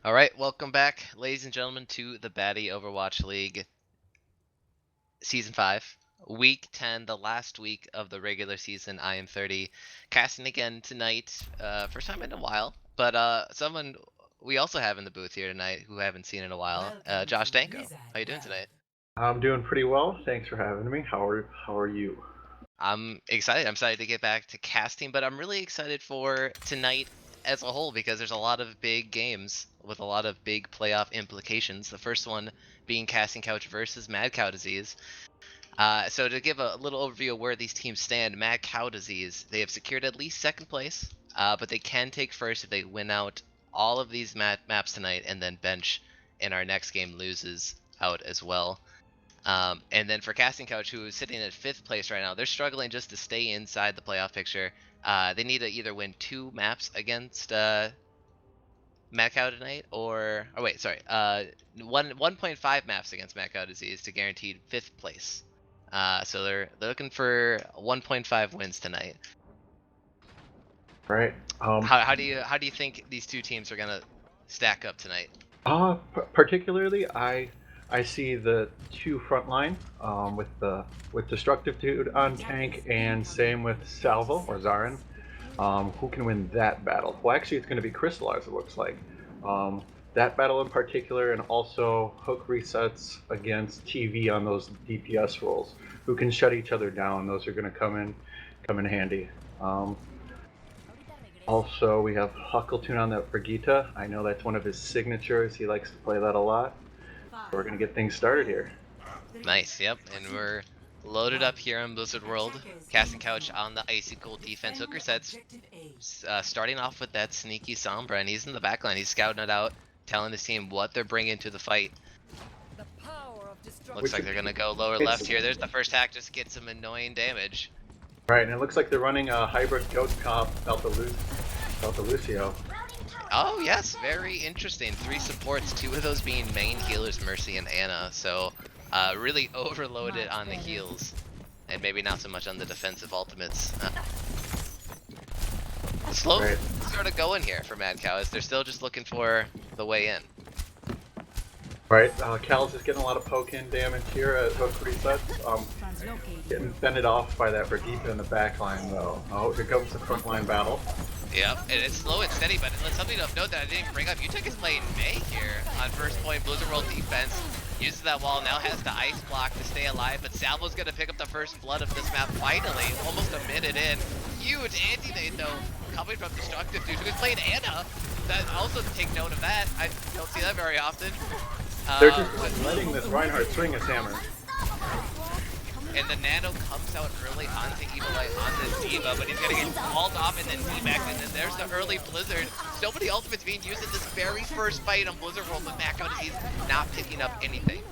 All right, welcome back, ladies and gentlemen, to the Batty Overwatch League Season 5, Week 10, the last week of the regular season. I am 30, casting again tonight, first time in a while, but someone we also have in the booth here tonight who I haven't seen in a while, Josh Danko. How you doing tonight? I'm doing pretty well. Thanks for having me. How are you? I'm excited. I'm excited to get back to casting, but I'm really excited for tonight as a whole because there's a lot of big games with a lot of big playoff implications. The first one being Casting Couch versus Mad Cow Disease. So to give a little overview of where these teams stand, Mad Cow Disease, they have secured at least second place, but they can take first if they win out all of these maps tonight, and then bench in our next game loses out as well. And then for Casting Couch, who is sitting at 5th place right now, they're struggling just to stay inside the playoff picture. They need to either win 2 maps against Mad Cow tonight, or wait, sorry, 1.5 maps against Mad Cow Disease to guaranteed 5th place. So they're looking for 1.5 wins tonight. Right. How do you think these two teams are gonna stack up tonight? Particularly, I see the two front line with Destructive Dude on tank, and same with Salvo or Zarin. Who can win that battle? Well, actually, it's going to be Crystallize. It looks like that battle in particular, and also hook resets against TV on those DPS roles. Who can shut each other down? Those are going to come in handy. Also, we have Huckletune on that Brigitte. I know that's one of his signatures. He likes to play that a lot. We're going to get things started here. Nice, yep, and we're loaded up here on Blizzard World. Casting Couch on the Icy Cold defense. Hooker sets, starting off with that sneaky Sombra, and he's in the backline. He's scouting it out, telling his team what they're bringing to the fight. Looks like they're going to go lower left here. There's the first hack, just get some annoying damage. Right, and it looks like they're running a hybrid goat cop Alpha Lucio. Oh yes, very interesting. 3 supports, 2 of those being main healers, Mercy and Anna. So really overloaded on the heals, and maybe not so much on the defensive ultimates. Slow sort of going here for Mad Cow, as they're still just looking for the way in. Right, Cal's is getting a lot of poke-in damage here at hook resets. Getting fended off by that Brigitte in the back line though. Oh, here comes the front line battle. Yep, and it's slow and steady, but something to note that I didn't bring up. Utek is playing May here on first point. Blizzard World defense uses that wall, now has the ice block to stay alive, but Salvo's gonna pick up the first blood of this map finally, almost a minute in. Huge anti-nade though, coming from Destructive Dude, who's playing Anna. That also take note of that. I don't see that very often. They're just letting this Reinhardt swing his hammer. And the Nano comes out early onto Evilite on the D.Va, but he's gonna get called off and then D-backed, and then there's the early Blizzard. So many ultimates being used in this very first fight on Blizzard World, but Mad Cow Disease not picking up anything.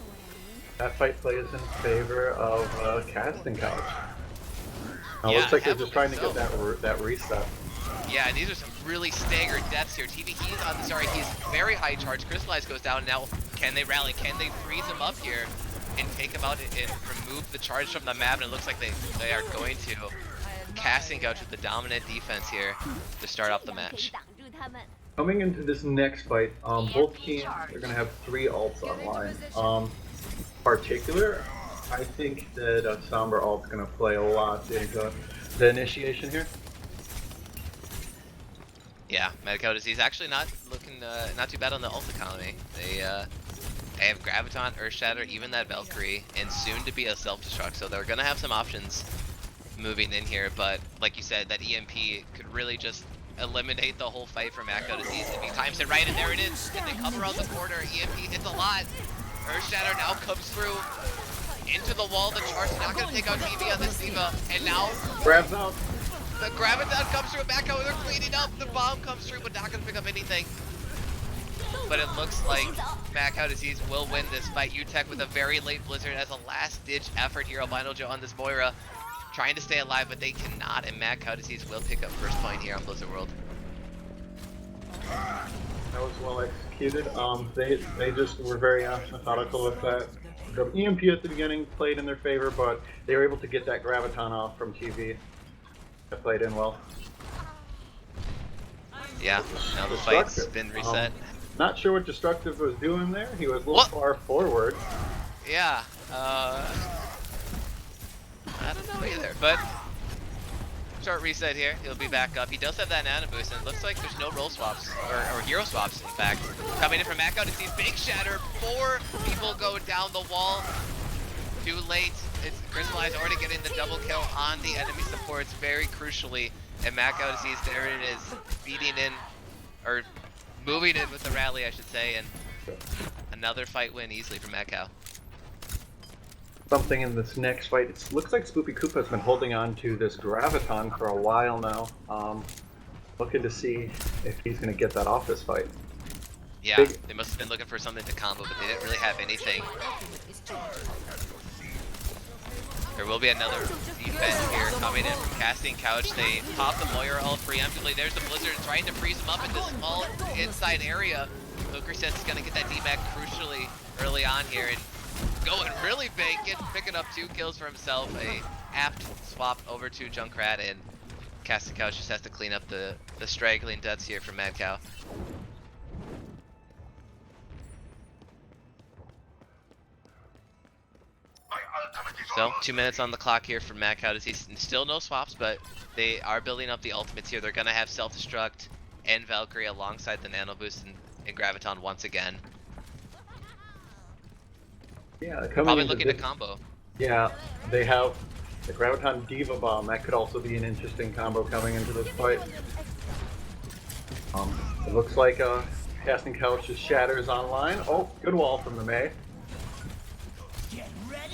That fight plays in favor of Casting Couch. Yeah, looks like they're just trying to get that reset. Yeah, these are some really staggered deaths here. TV, he's on the sorry, he's very high charge. Crystallize goes down. Now, can they rally? Can they freeze him up here and take him out and remove the charge from the map? And it looks like they are going to. Casting Couch with the dominant defense here to start off the match. Coming into this next fight, both teams are going to have 3 ults online. Particular, I think that Sombra ult's going to play a lot into the initiation here. Yeah, Mad Cow Disease actually not looking not too bad on the ult economy. They have Graviton, Earthshatter, even that Valkyrie, and soon to be a self-destruct. So they're gonna have some options moving in here. But like you said, that EMP could really just eliminate the whole fight for Mad Cow Disease if he times it right. And there it is. And they come around the corner. EMP hits a lot. Earthshatter now comes through into the wall. The charge not gonna take out TV on this D.Va, and now Grabs out. The Graviton comes through, back out, they're cleaning up, the bomb comes through, but not gonna pick up anything. But it looks like Mad Cow Disease will win this fight. Utek with a very late Blizzard as a last-ditch effort here. Albino Joe on this Moira, trying to stay alive, but they cannot, and Mad Cow Disease will pick up first point here on Blizzard World. That was well executed. They just were very methodical with that. The EMP at the beginning played in their favor, but they were able to get that Graviton off from TV. That played in well. Yeah, now the fight's been reset. Not sure what Destructive was doing there. He was a little What? far forward. Yeah. I don't know either, but short reset here. He'll be back up. He does have that nano boost, and it looks like there's no role swaps, or hero swaps, in fact. Coming in from Mako to see Big Shatter. 4 people go down the wall. Too late. It's Crystallize already getting the double kill on the enemy supports very crucially. And Mako sees there it is, feeding in, or moving in with the rally, I should say, and another fight win easily for Mako. Something in this next fight. It looks like Spoopy Koopa has been holding on to this Graviton for a while now. Looking to see if he's going to get that off this fight. Yeah, they must have been looking for something to combo, but they didn't really have anything. There will be another defense here coming in from Casting Couch. They pop the Moira ult preemptively. There's the Blizzard trying to freeze him up in this small inside area. Hooker Sense is going to get that D-Mac crucially early on here and going really big, picking up 2 kills for himself. A apt swap over to Junkrat, and Casting Couch just has to clean up the straggling deaths here from Mad Cow. So 2 minutes on the clock here for Mad Cow to see still no swaps, but they are building up the ultimates here. They're gonna have self-destruct and Valkyrie alongside the nano boost and Graviton once again. Yeah, probably looking to combo. Yeah, they have the Graviton Diva Bomb. That could also be an interesting combo coming into this fight. It looks like Casting Couch's Shatters online. Oh, good wall from the May.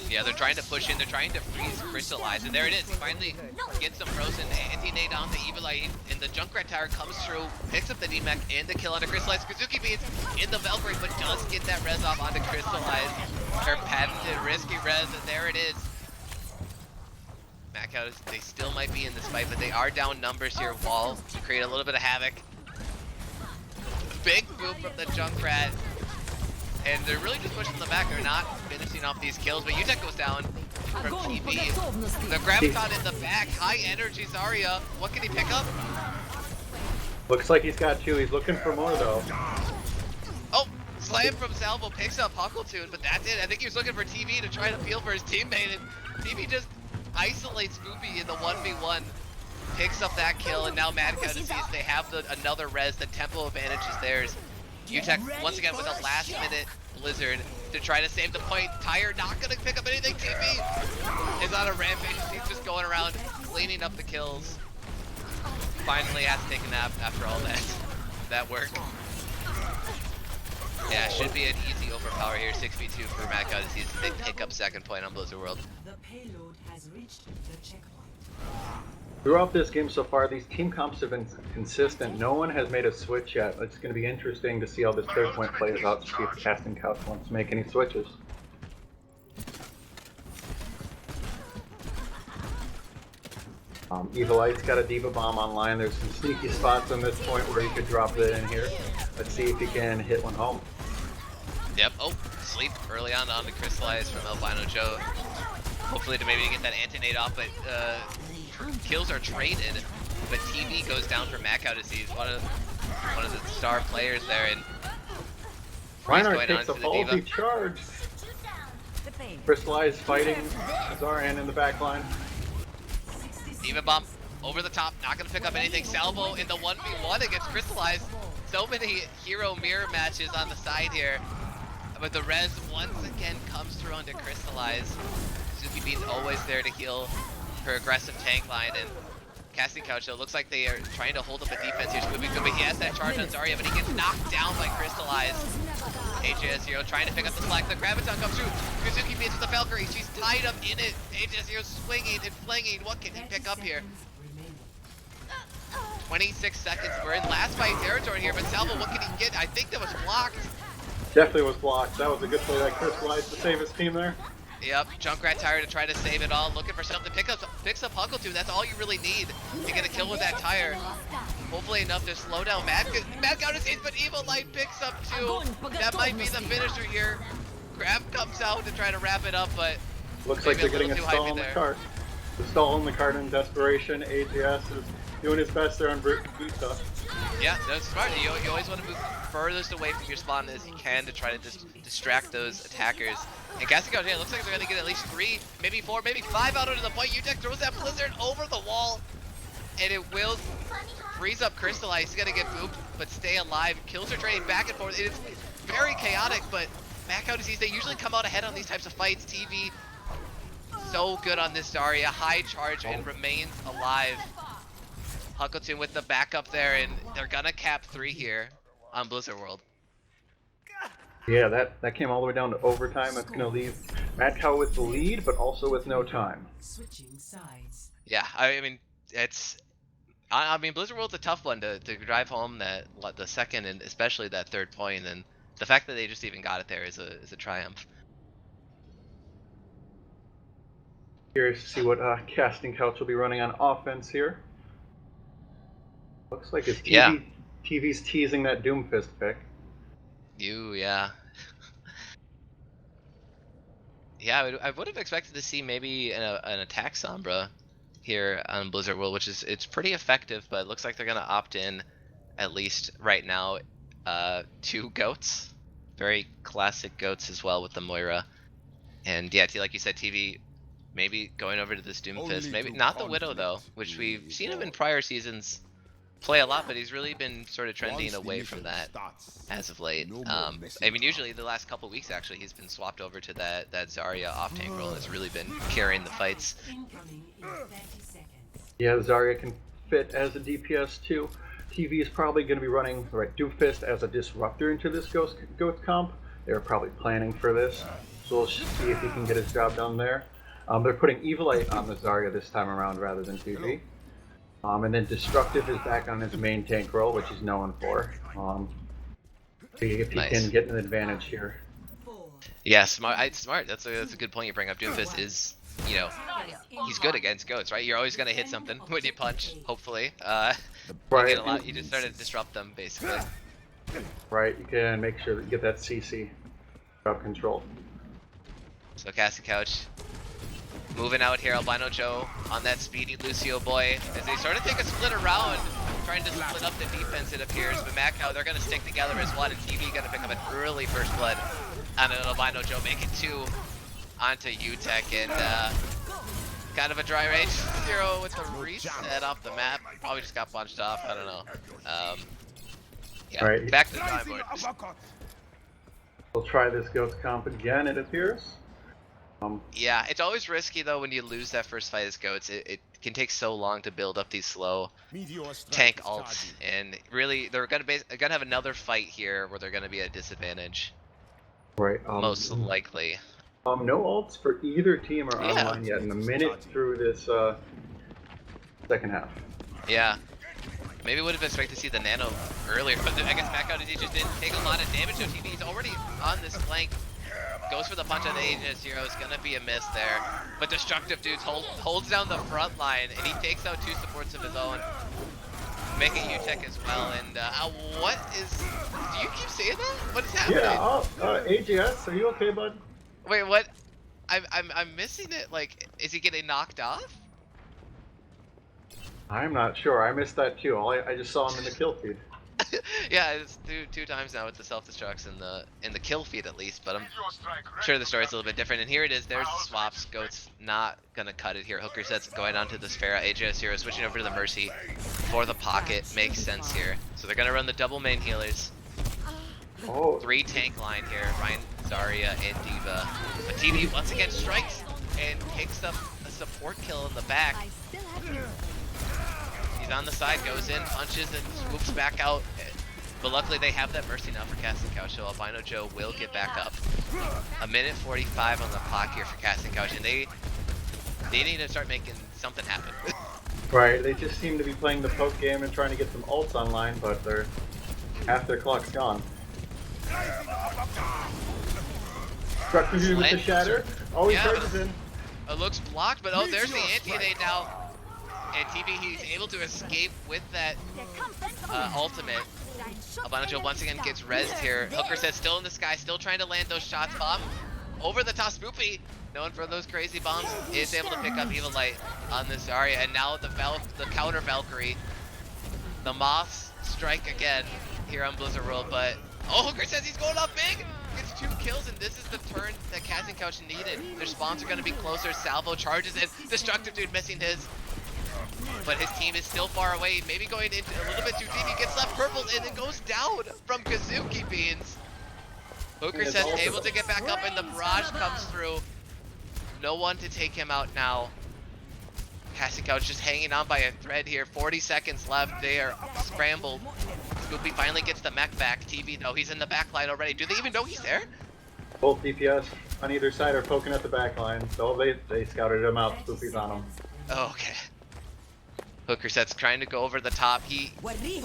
Yeah, they're trying to push in, they're trying to freeze Crystallize, and there it is. He finally gets some frozen anti-nade on the Evilite, and the Junkrat Tower comes through, picks up the D-Mech and the kill onto Crystallize. Kazuki Beats in the Valkyrie, but does get that res off onto Crystallize. Her patented risky res, and there it is. Macau, they still might be in this fight, but they are down numbers here. Wall to create a little bit of havoc. Big boom from the Junkrat. And they're really just pushing them back. They're not finishing off these kills, but Utek goes down from TV. The Graviton in the back, high energy Zarya. What can he pick up? Looks like he's got 2. He's looking for more though. Oh, slam from Salvo picks up Huckletune, but that's it. I think he was looking for TV to try to peel for his teammate, and TV just isolates Spoopy in the 1v1. Picks up that kill, and now Mad Cow sees they have another res. The tempo advantage is theirs. Utek once again with a last minute Blizzard to try to save the point. Tyre not gonna pick up anything. TV is on a rampage. He's just going around cleaning up the kills. Finally has to take a nap after all that work. Yeah, should be an easy overpower here. 6v2 for Mad Cow to see if they pick up second point on Blizzard World. The payload has reached the checkpoint. Throughout this game so far, these team comps have been consistent. No one has made a switch yet. It's going to be interesting to see how this third point plays out, to see if Casting Couch wants to make any switches. Evilite's got a Diva Bomb online. There's some sneaky spots on this point where he could drop it in here. Let's see if he can hit one home. Yep. Oh, sleep early on the Crystallize from Albino Joe. Hopefully to maybe get that anti-nade off, but kills are traded. But TV goes down for Mad Cow to see one of the star players there, and Reinhardt takes a ballsy charge. Crystallize fighting Zaryan in the back line. Diva Bomb over the top, not gonna pick up anything. Salvo in the 1v1 against Crystallize. So many hero mirror matches on the side here. But the res once again comes through onto Crystallize. Suzuki Bean's always there to heal her aggressive tank line, and Casting Couch though looks like they are trying to hold up a defense here. Scooby Gooby, he has that charge on Zarya, but he gets knocked down by Crystallize. AJS0 trying to pick up the slack. The Graviton comes through. Kazuki beats with the Valkyrie. She's tied up in it. AJS0 swinging and flinging. What can he pick up here? 26 seconds. We're in last fight territory here, but Salvo, what can he get? I think that was blocked. Definitely was blocked. That was a good play by Crystallize to save his team there. Yep, Junkrat Tire to try to save it all, looking for something. Picks up Huckletune. That's all you really need to get a kill with that tire. Hopefully enough to slow down Mad Cow to save, but Evilite picks up 2. That might be the finisher here. Grab comes out to try to wrap it up, but looks like they're getting a stall in the cart. The stall in the cart in desperation. AGS is doing his best there on Vita. Yeah, that's smart. You always want to move furthest away from your spawn as you can to try to distract those attackers. And Castigo's, yeah, looks like they're going to get at least 3, maybe 4, maybe 5 out onto the point. UTech throws that Blizzard over the wall, and it will freeze up Crystallize. He's going to get booped, but stay alive. Kills are trading back and forth. It is very chaotic, but back out disease, they usually come out ahead on these types of fights. TV, so good on this Zarya. High charge and remains alive. Huckleton with the backup there, and they're gonna cap 3 here on Blizzard World. Yeah, that came all the way down to overtime. That's gonna leave Mad Cow with the lead, but also with no time. Switching sides. Yeah, I mean, it's... I mean, Blizzard World's a tough one to drive home that the second and especially that 3rd point, and the fact that they just even got it there is a triumph. Curious to see what Casting Couch will be running on offense here. Looks like it's TV's teasing that Doomfist pick. Yeah. Yeah, I would have expected to see maybe an attack Sombra here on Blizzard World, which is it's pretty effective, but it looks like they're gonna opt in, at least right now, 2 goats, very classic goats as well with the Moira, and yeah, like you said, TV maybe going over to this Doomfist, maybe not the Widow though, which we've seen him in prior seasons play a lot, but he's really been sort of trending away from that as of late. I mean, usually the last couple weeks actually he's been swapped over to that Zarya off tank role and has really been carrying the fights. Incoming in 30 seconds. Yeah, Zarya can fit as a DPS too. TV is probably going to be running Doomfist as a disruptor into this Goat comp. They're probably planning for this, so we'll see if he can get his job done there. They're putting Evilite on the Zarya this time around rather than TV. And then Destructive is back on his main tank role, which he's known for. See if he can get an advantage here. 4. Yeah, smart. That's a good point you bring up. Doomfist is, you know, he's good against goats, right? You're always gonna hit something when you punch. Hopefully, Right. you just start to disrupt them basically. Right. You can make sure that you get that CC job control. So Cassie Couch moving out here, Albino Joe on that speedy Lucio boy as they sort of take a split around, trying to split up the defense it appears, but Macau, they're going to stick together as one, and TV going to pick up an early first blood on an Albino Joe, making 2 onto UTech, and kind of a dry range 0 with the reset off the map. Probably just got bunched off, I don't know. Yeah, Right. back to the drawing board. We'll try this Goats comp again, it appears. Yeah, it's always risky though when you lose that first fight as goats. It can take so long to build up these slow tank ults, and really they're gonna have another fight here where they're gonna be at a disadvantage. Right. Most likely. No ults for either team are online yet in a minute through this second half. Yeah. Maybe would have expected to see the nano earlier, but I guess back out as he just didn't take a lot of damage. So TV is already on this flank. Goes for the punch on the Aegis Zero. It's gonna be a miss there. But Destructive Dudes holds down the front line, and he takes out 2 supports of his own, making UTech as well. And what is? Do you keep saying that? What is happening? Yeah. AGS, are you okay, bud? Wait, what? I'm missing it. Like, is he getting knocked off? I'm not sure. I missed that too. I just saw him in the kill feed. Yeah, it's two times now with the self-destructs in the kill feed at least, but I'm sure the story's a little bit different. And here it is. There's the swaps. Goat's not gonna cut it here. Hooker sets going onto the Sphera. AJS Hero switching over to the Mercy for the pocket. Makes sense here. So they're gonna run the double main healers. Oh. 3 tank line here. Ryan, Zarya, and Diva. But TV once again strikes and picks up a support kill in the back. He's on the side, goes in, punches, and swoops back out. But luckily they have that Mercy now for Casting Couch, so Albino Joe will get back up. 1:45 on the clock here for Casting Couch, and they need to start making something happen. Right, they just seem to be playing the poke game and trying to get some ults online, but half their clock's gone. Structure with the shatter. Oh, he charges in. It looks blocked, but oh, there's the anti-nade now. And TV, he's able to escape with that ultimate. Albino Joe once again gets rezzed here. Hooker says still in the sky, still trying to land those shots. Bomb over the top. Spoopy, known for those crazy bombs, is able to pick up Evil Light on this Zarya, and now the counter Valkyrie. The Moths strike again here on Blizzard World, but Hooker says he's going up big! Gets 2 kills, and this is the turn that Casting Couch needed. Their spawns are going to be closer. Salvo charges in. Destructive Dude missing his. But his team is still far away, maybe going into a little bit too deep. He gets left purples and then goes down from Kazuki Beans. Hooker says able to get back up, and the barrage comes through. No one to take him out now. Casting Couch just hanging on by a thread here. 40 seconds left. They are scrambled. Scoopy finally gets the mech back. TV though, he's in the back line already. Do they even know he's there? Both DPS on either side are poking at the back line, so they scouted him out. Spoopy's on him. Oh, okay. Hooker set's trying to go over the top. He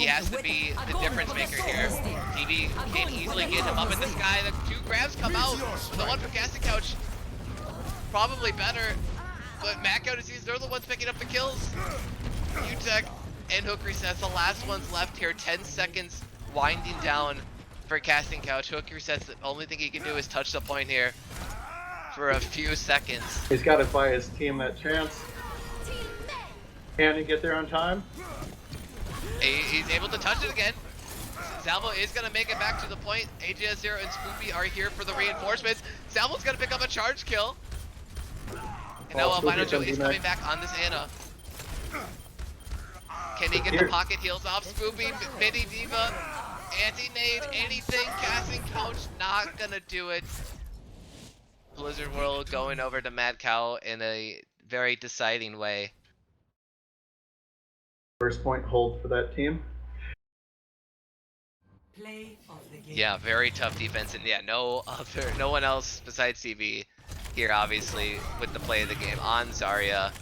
has to be the difference maker here. TV can't easily get him up in the sky. The 2 grabs come out. The one from Casting Couch, probably better. But Mac out sees they're the ones picking up the kills. UTech and Hooker sets the last ones left here. 10 seconds winding down for Casting Couch. Hooker says the only thing he can do is touch the point here for a few seconds. He's got to buy his team that chance. Can he get there on time? He's able to touch it again. Salvo is going to make it back to the point. AJS0 and Spoopy are here for the reinforcements. Salvo's going to pick up a charge kill. And now Albino Joe is coming back on this Ana. Can he get the pocket heals off? Spoopy, Mini Diva, anti-nade, anything. Casting Couch not going to do it. Blizzard World going over to Mad Cow in a very deciding way. First point hold for that team. Play of the game. Yeah, very tough defense, and yeah, no one else besides CV here, obviously, with the play of the game on Zarya.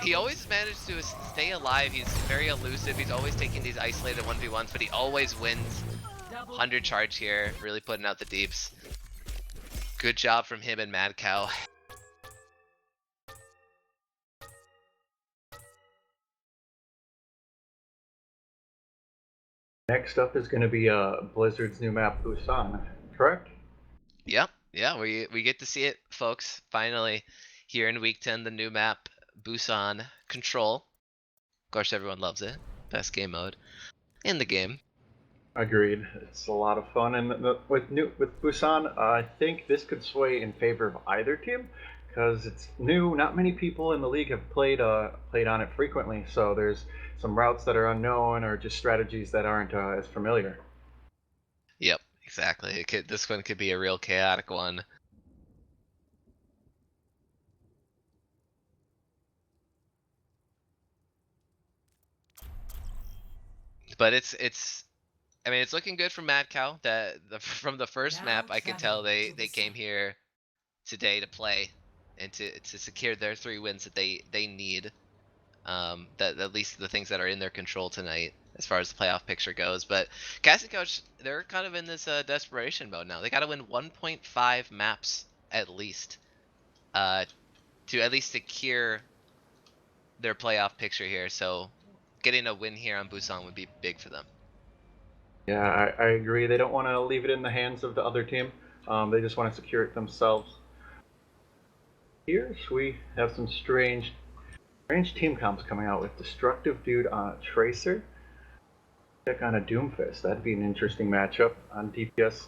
He always managed to stay alive. He's very elusive. He's always taking these isolated 1v1s, but he always wins. 100 charge here, really putting out the deeps. Good job from him and Mad Cow. Next up is going to be Blizzard's new map, Busan, correct? Yep, yeah, we get to see it, folks. Finally, here in Week 10, the new map, Busan Control. Of course, everyone loves it. Best game mode in the game. Agreed. It's a lot of fun, and with Busan, I think this could sway in favor of either team because it's new. Not many people in the league have played on it frequently, so there's some routes that are unknown or just strategies that aren't as familiar. Yep, exactly. This one could be a real chaotic one. But it's I mean, it's looking good for Mad Cow. From the first map, I could tell they came here today to play and to secure their 3 wins that they need. That at least the things that are in their control tonight as far as the playoff picture goes. But Casting Couch, they're kind of in this desperation mode now. They got to win 1.5 maps at least to at least secure their playoff picture here. So getting a win here on Busan would be big for them. Yeah, I agree. They don't want to leave it in the hands of the other team. They just want to secure it themselves. Here we have some strange team comps coming out with Destructive Dude on a Tracer. Check on a Doomfist. That'd be an interesting matchup on DPS.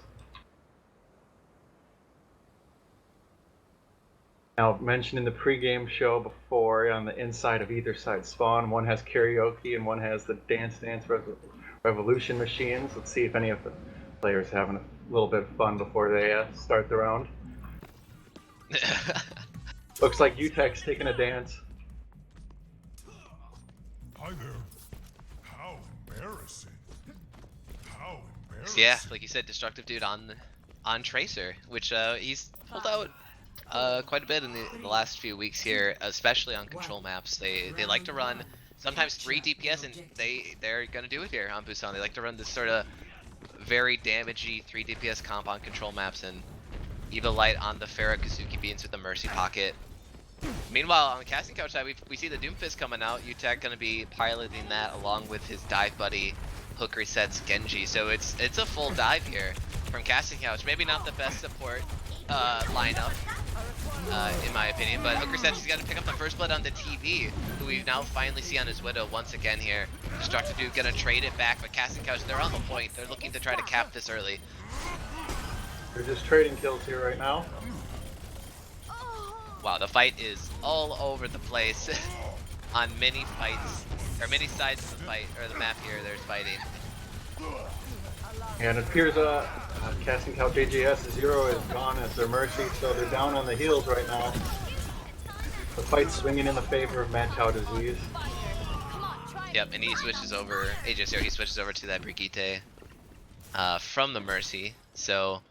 Now, mentioned in the pregame show before, on the inside of either side spawn, one has karaoke and one has the Dance Dance Revolution machines. Let's see if any of the players are having a little bit of fun before they start the round. Looks like UTech's taking a dance. Hi there. How embarrassing. How embarrassing. Yeah, like you said, Destructive Dude on Tracer, which he's pulled out quite a bit in the last few weeks here, especially on control maps. They like to run sometimes 3 DPS, and they're gonna do it here on Busan. They like to run this sort of very damagey 3 DPS comp on control maps, and Evil Light on the Pharah Kazuki Beans with the Mercy Pocket. Meanwhile, on the Casting Couch side, we see the Doomfist coming out. UTech gonna be piloting that along with his dive buddy, Hook Resets Genji. So it's a full dive here from Casting Couch. Maybe not the best support lineup, in my opinion. But Hooker says he's got to pick up the first blood on the TV, who we now finally see on his Widow once again here. Destructive Dude gonna trade it back, but Casting Couch, they're on the point. They're looking to try to cap this early. They're just trading kills here right now. Wow, the fight is all over the place on many fights, or many sides of the fight, or the map here. There's fighting. And it appears Casting Couch JJS 0 is gone as their mercy, so they're down on the heels right now. The fight's swinging in the favor of Mad Cow Disease. Yep, and he switches over, AJ0, he switches over to that Brigitte from the Mercy, so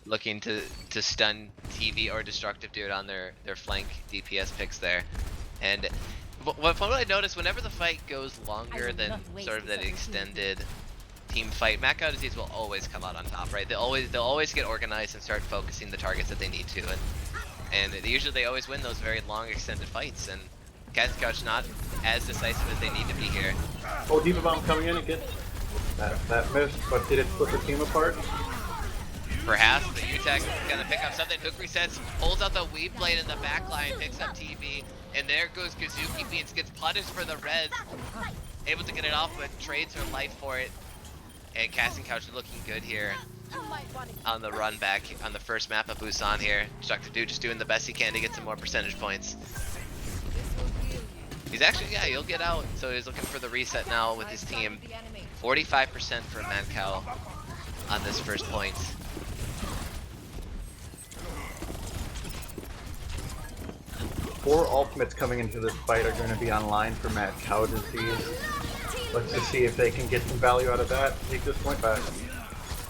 looking to stun TV or Destructive Dude on their flank DPS picks there. And what I noticed, whenever the fight goes longer than sort of that extended team fight, Mad Cow Disease will always come out on top, right? They'll always get organized and start focusing the targets that they need to, and usually they always win those very long extended fights. And Casting Couch not as decisive as they need to be here. Oh, Diva Bomb coming in again. That missed, but did it split the team apart? Perhaps, but UTech is gonna pick up something. Hook resets, pulls out the Weave Blade in the back line, picks up TV, and there goes Kazuki Beans, gets punished for the res. Able to get it off, but trades her life for it. And Casting Couch looking good here on the run back on the first map of Busan here. Destructive Dude just doing the best he can to get some more percentage points. He's actually, yeah, he'll get out. So he's looking for the reset now with his team. 45% for Mad Cow on this first point. Four ultimates coming into this fight are going to be online for Mad Cow Disease. Let's just see if they can get some value out of that. Take this point back.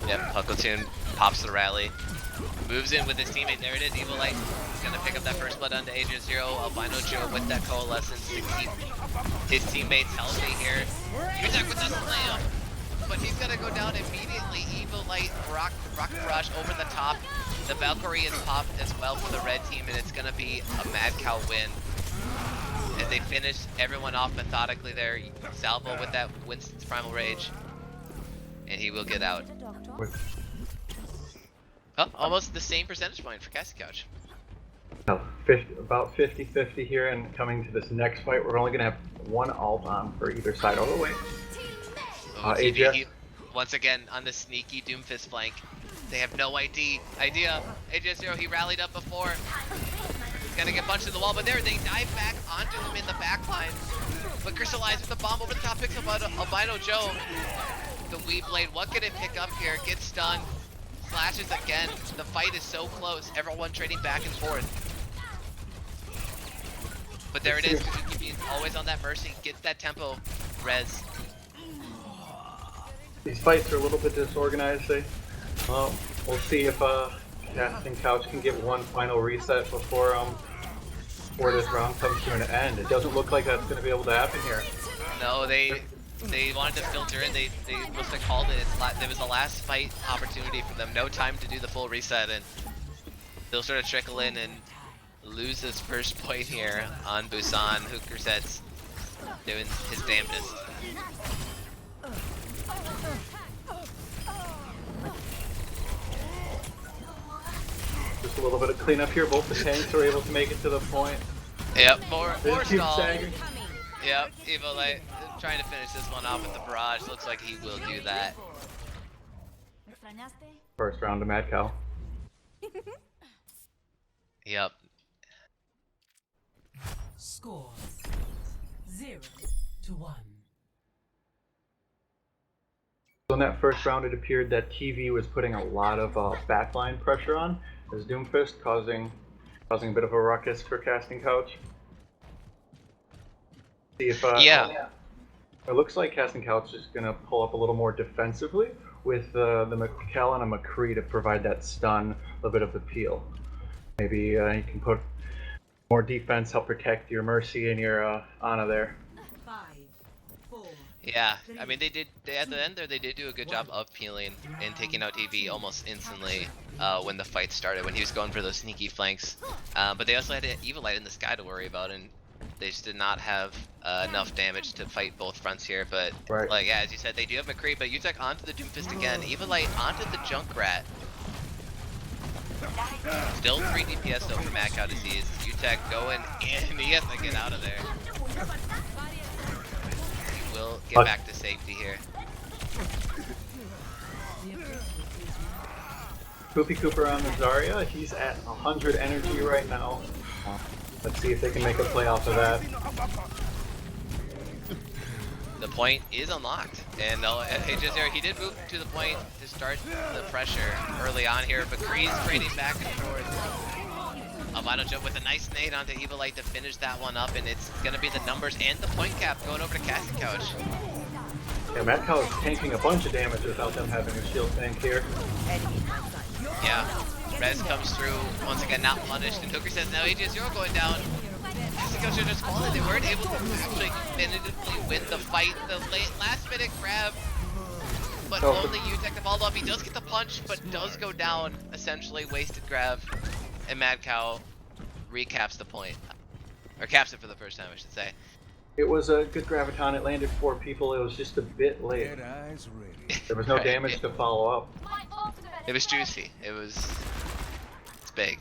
Yep, Puckletune pops the rally. Moves in with his teammate. There it is, Evil Light. He's gonna pick up that first blood onto AJ0. Albino Joe with that coalescence to keep his teammates healthy here. Utek with the slam, but he's gonna go down immediately. Evil Light, Rocket Barrage over the top. The Valkyrie is popped as well for the red team, and it's gonna be a Mad Cow win. As they finish everyone off methodically there. Salvo with that Winston's Primal Rage. And he will get out. Oh, almost the same percentage point for Casting Couch. No, about 50-50 here, and coming to this next fight, we're only going to have one ult on for either side all the way. TV, once again on the sneaky Doomfist flank. They have no idea. AJ0, he rallied up before. He's gonna get punched in the wall, but there they dive back onto him in the back line. But Crystallize with the bomb over the top, picks up Albino Joe. The Weave Blade, what can it pick up here? Gets stunned. Flashes again. The fight is so close. Everyone trading back and forth. But there it is. Kazuki being always on that Mercy. Gets that tempo. Res. These fights are a little bit disorganized, well, we'll see if Casting Couch can get one final reset before this round comes to an end. It doesn't look like that's going to be able to happen here. No, they wanted to filter in. They must have called it. There was a last fight opportunity for them. No time to do the full reset, and they'll sort of trickle in and lose this first point here on Busan. Hooker sets doing his damnedest. Just a little bit of cleanup here. Both the tanks are able to make it to the point. Yep, more stall. Sagging. Yep, Evil Light trying to finish this one off with the barrage. Looks like he will do that. First round to Mad Cow. Yep. Score 0-1. So in that first round, it appeared that TV was putting a lot of backline pressure on as Doomfist, causing a bit of a ruckus for Casting Couch. See if Yeah. It looks like Casting Couch is going to pull up a little more defensively with the McKell and a McCree to provide that stun, a little bit of appeal. Maybe you can put more defense, help protect your Mercy and your Ana there. 5, 4. Yeah, I mean at the end there they did do a good job of peeling and taking out TV almost instantly when the fight started, when he was going for those sneaky flanks. But they also had Evil Light in the sky to worry about, and they just did not have enough damage to fight both fronts here. But like yeah, as you said, they do have McCree, but Utek onto the Doomfist again. Evil Light onto the Junkrat. Still 3 DPS though for Mad Cow Disease. UTech going in, he has to get out of there. He will get back to safety here. Poopy Cooper on the Zarya, he's at 100 energy right now. Let's see if they can make a play off of that. The point is unlocked, and HSR, he did move to the point to start the pressure early on here, but Kree's trading back and forth. Albino jump with a nice nade onto Evilite to finish that one up, and it's going to be the numbers and the point cap going over to Casting Couch. Yeah, Mad Cow is tanking a bunch of damage without them having a shield tank here. Yeah, Rez comes through, once again not punished, and Hooker says now AJ0 going down. Casting Couch are just falling, they weren't able to actually definitively win the fight. The last minute grab, but only UTech to follow up. He does get the punch, but does go down, essentially wasted grab, and Mad Cow recaps the point. Or caps it for the first time, I should say. It was a good graviton, it landed 4 people, it was just a bit late. There was no Right, damage to follow up. It was juicy. It's big.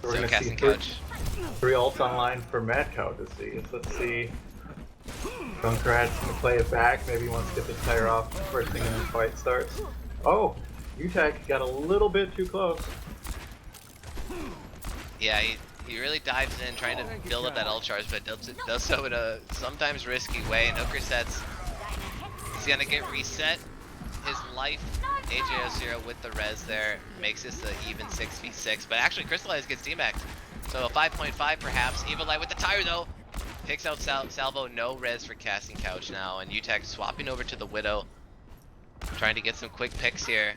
So we're So gonna Casting see Couch. 3 ults online for Mad Cow Disease. Let's see. Junkrat's gonna play it back, maybe he wants to get this tire off first thing when the fight starts. Oh! UTech got a little bit too close. Yeah, he really dives in trying to build up that ult charge, but does so in a sometimes risky way. And Hooker sets, he's gonna get reset his life. AJ0 with the res there makes this an even 6v6, but actually Crystallize gets demacked. So a 5.5 perhaps. Evilite with the tire though. Picks out Salvo, no res for Casting Couch now, and UTech swapping over to the Widow. Trying to get some quick picks here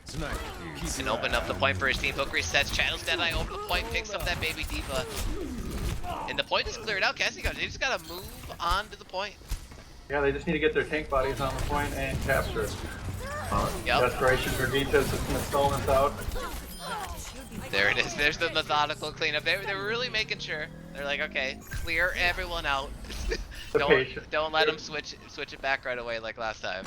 and open up the point for his team. Hooker sets, channels Deadeye over the point, picks up that baby Diva. And the point is cleared out. Casting Couch, they just gotta move on to the point. Yeah, they just need to get their tank bodies on the point and capture it. Desperation for Vitas is gonna stall this out. There it is. There's the methodical cleanup. They were really making sure. They're like, okay, clear everyone out. don't let them switch it back right away like last time.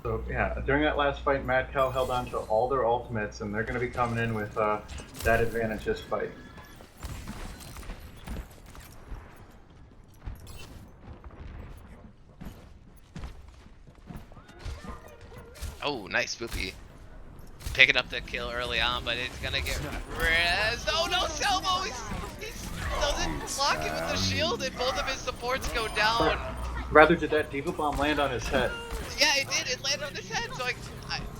So yeah, during that last fight, Mad Cow held on to all their ultimates, and they're going to be coming in with that advantage this fight. Oh, nice Spoopy. Picking up the kill early on, but it's gonna get res. Oh no, Salvo! He doesn't block it with the shield, and both of his supports go down. Rather did that Diva Bomb land on his head? Yeah, it did. It landed on his head. So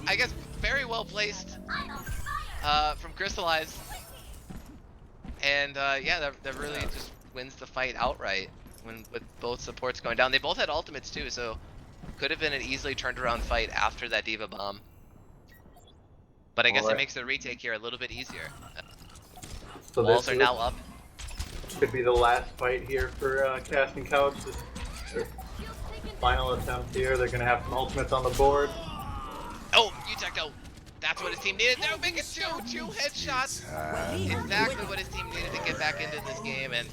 I guess very well placed from Crystallize. And yeah, that really just wins the fight outright with both supports going down. They both had ultimates too, so could have been an easily turned around fight after that Diva Bomb. But I guess it makes the retake here a little bit easier. So Walls are now up. Could be the last fight here for Casting Couch. Their final attempt here. They're going to have some ultimates on the board. Oh, UTech, no. That's what his team needed. They're making two headshots. Exactly what his team needed to get back into this game. And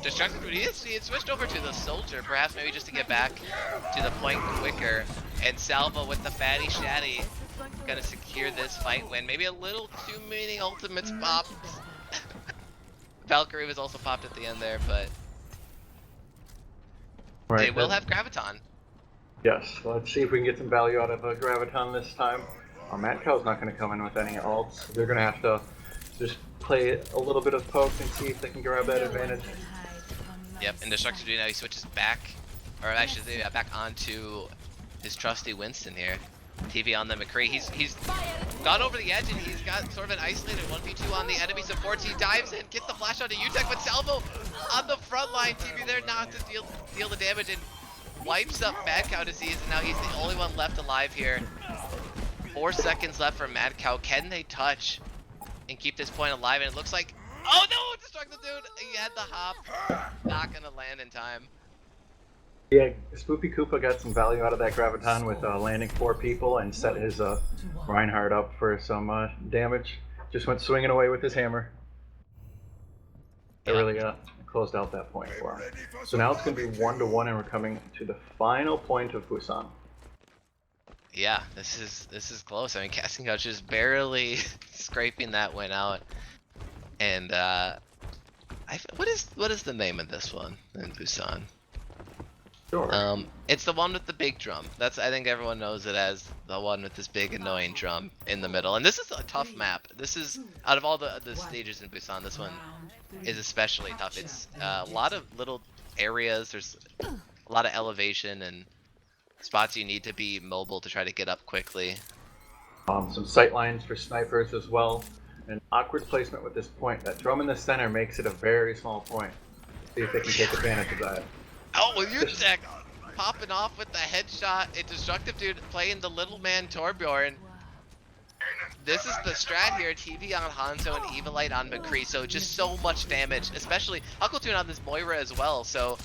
Destructive, he had switched over to the Soldier, perhaps maybe just to get back to the point quicker. And Salvo with the fatty shatty gonna secure this fight win. Maybe a little too many ultimates popped. Valkyrie was also popped at the end there, but they will have Graviton. Yes, let's see if we can get some value out of a Graviton this time. Mad Cow's not going to come in with any ults. They're going to have to just play a little bit of poke and see if they can grab that advantage. Yep, and Destructive now he switches back, or I should say back onto his trusty Winston here. TV on the McCree. He's gone over the edge and he's got sort of an isolated 1v2 on the enemy supports. He dives in, gets the flash onto UTech, but Salvo on the front line. TV there not to deal the damage and wipes up Mad Cow Disease, and now he's the only one left alive here. 4 seconds left for Mad Cow. Can they touch and keep this point alive? And it looks like, oh no, Destructive dude, he had the hop. Not gonna land in time. Yeah, Spoopy Koopa got some value out of that Graviton with landing 4 people and set his Reinhardt up for some damage. Just went swinging away with his hammer. They really closed out that point for him. So now it's going to be 1-1, and we're coming to the final point of Busan. Yeah, this is close. I mean, Casting Couch is barely scraping that win out. And what is the name of this one in Busan? Sure. It's the one with the big drum. I think everyone knows it as the one with this big annoying drum in the middle. And this is a tough map. This is, out of all the stages in Busan, this one is especially tough. It's a lot of little areas. There's a lot of elevation and spots you need to be mobile to try to get up quickly. Some sight lines for snipers as well. An awkward placement with this point. That drum in the center makes it a very small point. See if they can take advantage of that. Oh, well, your deck popping off with the headshot. A Destructive Dude playing the little man Torbjorn. This is the strat here. TV on Hanzo and Evilite on McCree. So just so much damage, especially Huckletune on this Moira as well. So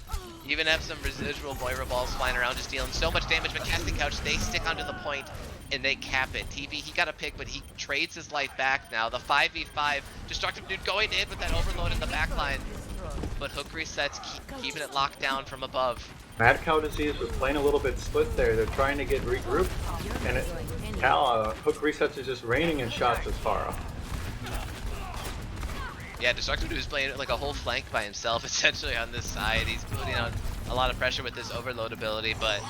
you even have some residual Moira balls flying around, just dealing so much damage. But Casting Couch, they stick onto the point and they cap it. TV, he got a pick, but he trades his life back now. The 5v5, Destructive Dude going in with that overload in the backline. But hook resets, keeping it locked down from above. Mad Cow Disease was playing a little bit split there. They're trying to get regrouped, and hook resets is just raining in shots as far. Yeah, Destructive Dude is playing like a whole flank by himself essentially on this side. He's putting on a lot of pressure with this overload ability, but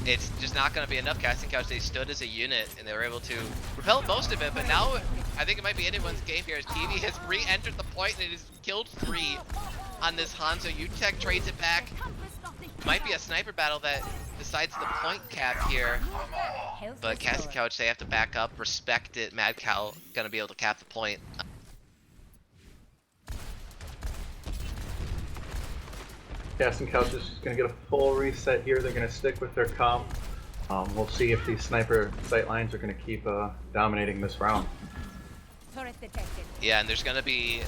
it's just not going to be enough. Casting Couch, they stood as a unit and they were able to repel most of it, but now I think it might be anyone's game here as TV has re-entered the point and it has killed 3 on this Hanzo. UTech trades it back. Might be a sniper battle that decides the point cap here, but Casting Couch, they have to back up, respect it. Mad Cow going to be able to cap the point. Casting Couch is going to get a full reset here. They're going to stick with their comp. We'll see if these sniper sight lines are going to keep dominating this round. Yeah, and there's going to be,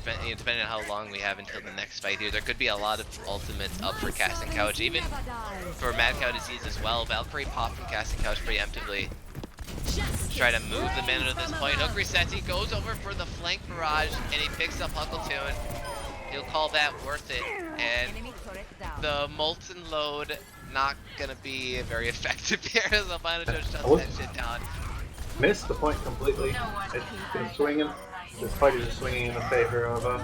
depending on how long we have until the next fight here, there could be a lot of ultimates up for Casting Couch, even for Mad Cow Disease as well. Valkyrie popped from Casting Couch preemptively. Try to move the man to this point. Hook resets, he goes over for the flank barrage, and he picks up Huckletune. He'll call that worth it, and the Molten Load not gonna be very effective here as Albino just shuts that shit down. Missed the point completely. It's been swinging. This fight is just swinging in the favor of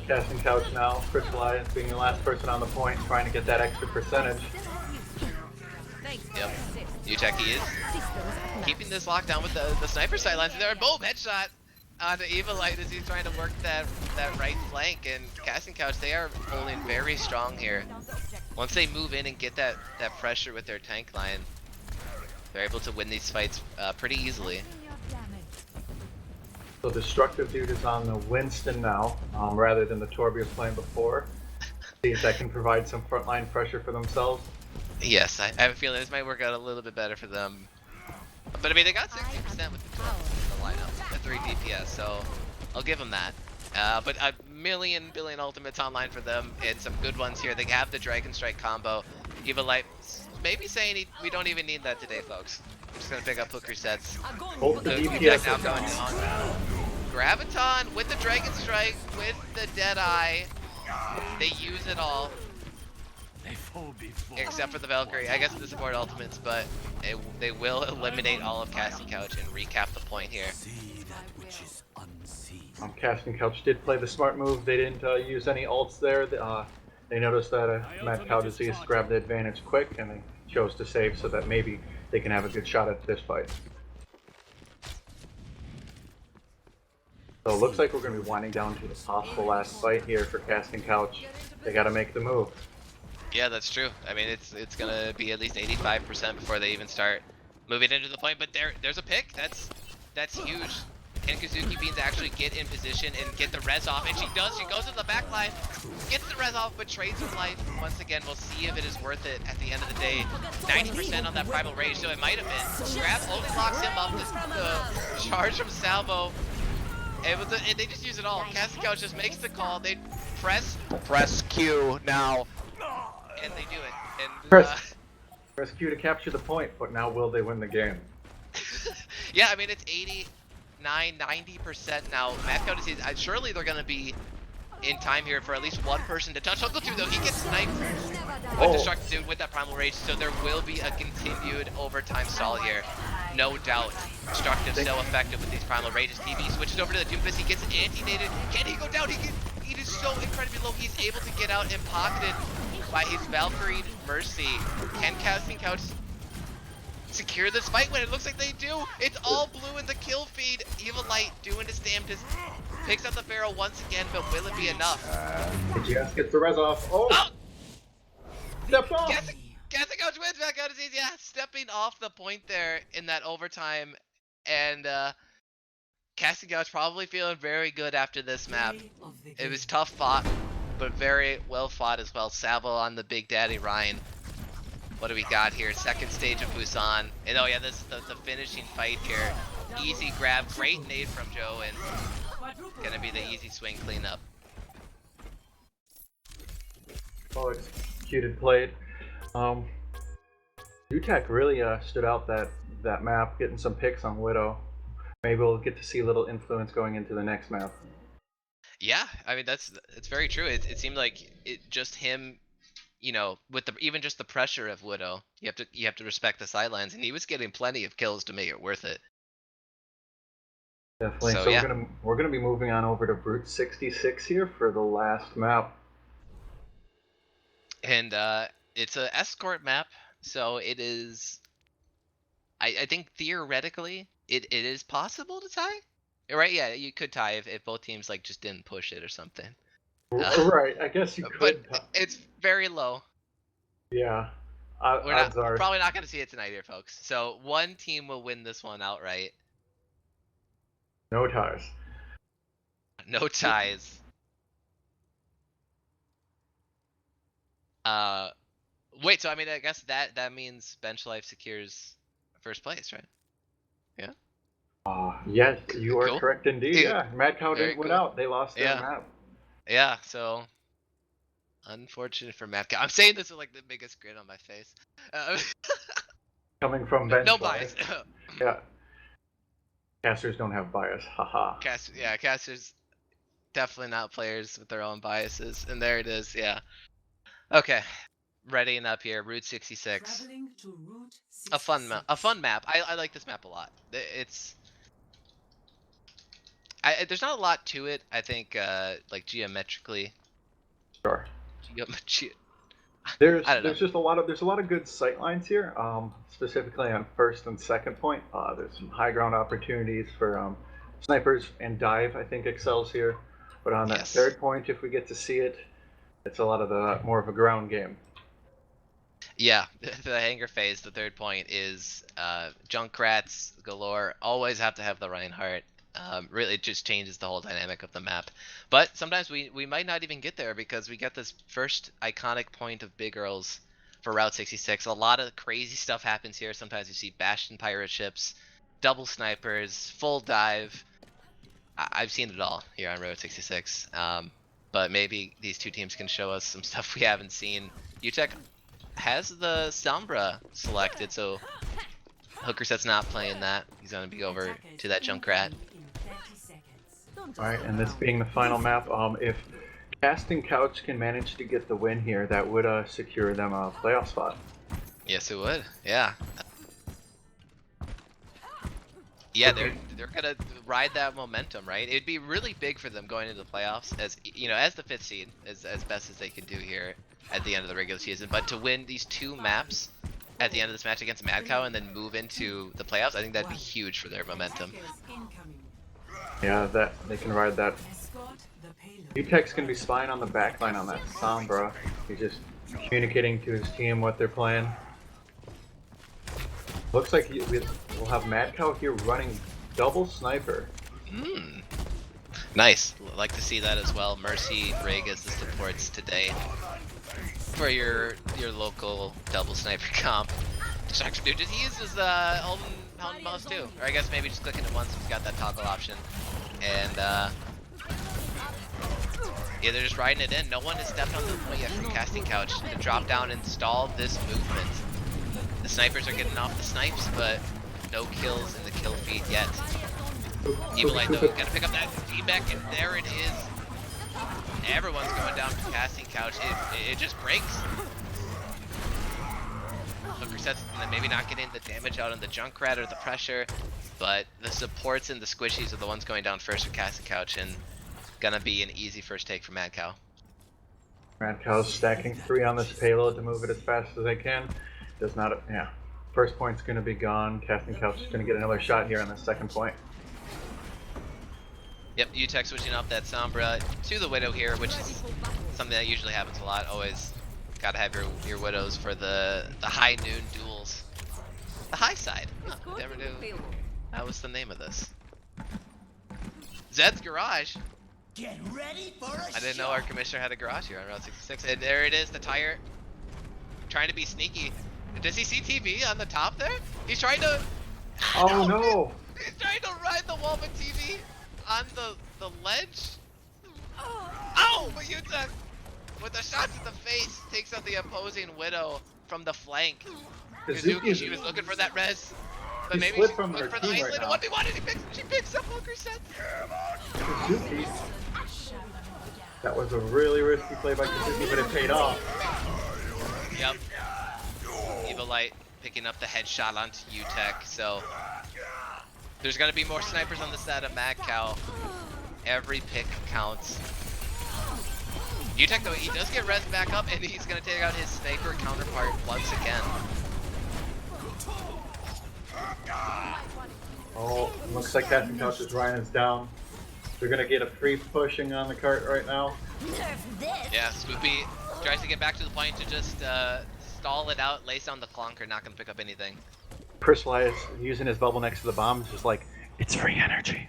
Casting Couch now. Crystallize being the last person on the point, trying to get that extra percentage. Yep, Uteki is keeping this lockdown with the sniper sidelines. There, boom, headshot onto Evilite as he's trying to work that right flank, and Casting Couch, they are holding very strong here. Once they move in and get that pressure with their tank line, they're able to win these fights pretty easily. So Destructive Dude is on the Winston now, rather than the Torby was playing before. See if that can provide some frontline pressure for themselves. Yes, I have a feeling this might work out a little bit better for them. But I mean, they got 60% with the lineup at 3 DPS, so I'll give them that. But a billion ultimates online for them, and some good ones here. They have the Dragon Strike combo. Evilite maybe saying we don't even need that today, folks. I'm just gonna pick up hook resets. Both the Deck DPS now going down. Graviton with the Dragon Strike, with the Deadeye. They use it all. Except for the Valkyrie. I guess the support ultimates, but they will eliminate all of Casting Couch and recap the point here. Casting Couch did play the smart move. They didn't use any ults there. They noticed that Mad Cow Disease grabbed the advantage quick, and they chose to save so that maybe they can have a good shot at this fight. So it looks like we're going to be winding down to the possible last fight here for Casting Couch. They got to make the move. Yeah, that's true. I mean, it's gonna be at least 85% before they even start moving into the point. But there's a pick. That's huge. Can Kazuki Beans actually get in position and get the res off? And she does. She goes to the back line, gets the res off, but trades her life. Once again, we'll see if it is worth it at the end of the day. 90% on that primal rage, so it might have been. Grab only locks him up. The charge from Salvo. And they just use it all. Casting Couch just makes the call. They press Q now. And they do it. And Press Q to capture the point, but now will they win the game? yeah, I mean, it's 89, 90% now. Mad Cow Disease, surely they're going to be in time here for at least one person to touch. Uncle 2 though, he gets sniped. Oh. But Destructive Dude with that Primal Rage, so there will be a continued overtime stall here. No doubt. Destructive so effective with these Primal Rages. TV switches over to the Doomfist, he gets anti-nated. Can he go down? He is so incredibly low. He's able to get out and pocketed by his Valkyrie Mercy. Can Casting Couch secure this fight when it looks like they do? It's all blue in the kill feed. Evil Light doing his damnedest. Picks up the barrel once again, but will it be enough? just gets the res off. Oh! Stepped off! Casting Couch wins back out as easy. Yeah, stepping off the point there in that overtime. And Casting Couch probably feeling very good after this map. It was tough fought, but very well fought as well. Salvo on the Big Daddy Ryan. What do we got here? Second stage of Busan. And oh yeah, this is the finishing fight here. Easy grab, great nade from Joe, and gonna be the easy swing cleanup. Oh, executed played. UTech really stood out that map, getting some picks on Widow. Maybe we'll get to see a little influence going into the next map. Yeah, I mean it's very true. It seemed like just him, you know, with even just the pressure of Widow, you have to respect the sidelines, and he was getting plenty of kills to make it worth it. Definitely. So, So yeah. we're gonna be moving on over to Brute 66 here for the last map. And it's a escort map, so it is. I think theoretically it is possible to tie, right? Yeah, you could tie if both teams like just didn't push it or something. Right, I guess you could. But it's very low. Yeah. We're Odds are. probably not going to see it tonight here, folks. So one team will win this one outright. No ties. No ties. Wait. So I mean, I guess that means Bench Life secures first place, right? Yeah. Yes, you are Cool. correct indeed. Yeah, Mad Cow Very didn't win cool. out. They lost their Yeah. map. Yeah. So unfortunate for Matt. I'm saying this with like the biggest grin on my face. Coming from Bench No Life. bias. Yeah. Casters don't have bias. Haha. Casters definitely not players with their own biases, and there it is. Yeah. Okay, readying up here. Route 66. Traveling to Route A fun map. 66. I like this map a lot. It's. There's not a lot to it. I think like geometrically. Sure. I don't know. There's a lot of good sight lines here. Specifically on first and second point. There's some high ground opportunities for snipers, and dive I think excels here. But on that Yes. third point, if we get to see it, it's a lot of the more of a ground game. Yeah, the hanger phase, the third point is Junkrats galore. Always have to have the Reinhardt. Really, it just changes the whole dynamic of the map. But sometimes we might not even get there because we get this first iconic point of Big Earls for Route 66. A lot of crazy stuff happens here. Sometimes you see Bastion pirate ships, double snipers, full dive. I've seen it all here on Route 66. But maybe these two teams can show us some stuff we haven't seen. UTech has the Sombra selected, so Hookerset's not playing that. He's going to be over to that Junkrat. Alright, and this being the final map, if Casting Couch can manage to get the win here, that would secure them a playoff spot. Yes, it would. Yeah. Yeah, they're gonna ride that momentum, right? It'd be really big for them going into the playoffs, as you know, as the 5th seed, as best as they can do here at the end of the regular season. But to win these 2 maps at the end of this match against Mad Cow and then move into the playoffs, I think that'd be huge for their momentum. Yeah, that they can ride that. UTech's gonna be spying on the backline on that Sombra. He's just communicating to his team what they're playing. Looks like we'll have Mad Cow here running double sniper. Nice. Like to see that as well. Mercy, Regas, the supports today for your local double sniper comp. Destructive Dude, he uses holding mouse too, or I guess maybe just clicking it once if he's got that toggle option. And yeah, they're just riding it in. No one has stepped on the point yet from Casting Couch to drop down and stall this movement. The snipers are getting off the snipes, but no kills in the kill feed yet. Evil Light though, gotta pick up that feedback, and there it is. Everyone's going down from casting couch. It just breaks. Hooker sets maybe not getting the damage out on the Junkrat or the pressure, but the supports and the squishies are the ones going down first for casting couch, and gonna be an easy first take for Mad Cow. Mad Cow's stacking 3 on this payload to move it as fast as they can. Does not, yeah. First point's going to be gone. Casting Couch is going to get another shot here on the second point. Yep, UTech switching up that Sombra to the Widow here, which is something that usually happens a lot. Always gotta have your Widows for the high noon duels. The high side. Huh, never knew that was the name of this. Zed's Garage. Get ready for a I didn't know our commissioner had a garage here on Route 66. And there it is, the tire. Trying to be sneaky. Does he see TV on the top there? He's trying to... Oh no! He's trying to ride the wall with TV on the ledge. Oh, but Yuta, with the shots in the face, takes out the opposing Widow from the flank. Kazuki, she was looking for that res. But maybe she's looking for the isolated 1v1 and she picks up Hooker sets. Kazuki. That was a really risky play by Kazuki, but it paid off. Yep. Evil Light picking up the headshot onto UTech, so there's gonna be more snipers on the side of Mad Cow. Every pick counts. UTech though, he does get res back up and he's gonna take out his sniper counterpart once again. Oh, looks like Casting Couch's Ryan is down. They're gonna get a free pushing on the cart right now. Yeah, Swoopy tries to get back to the point to just stall it out, lace down the clunker, not gonna pick up anything. Persifla is using his bubble next to the bomb, just like, it's free energy.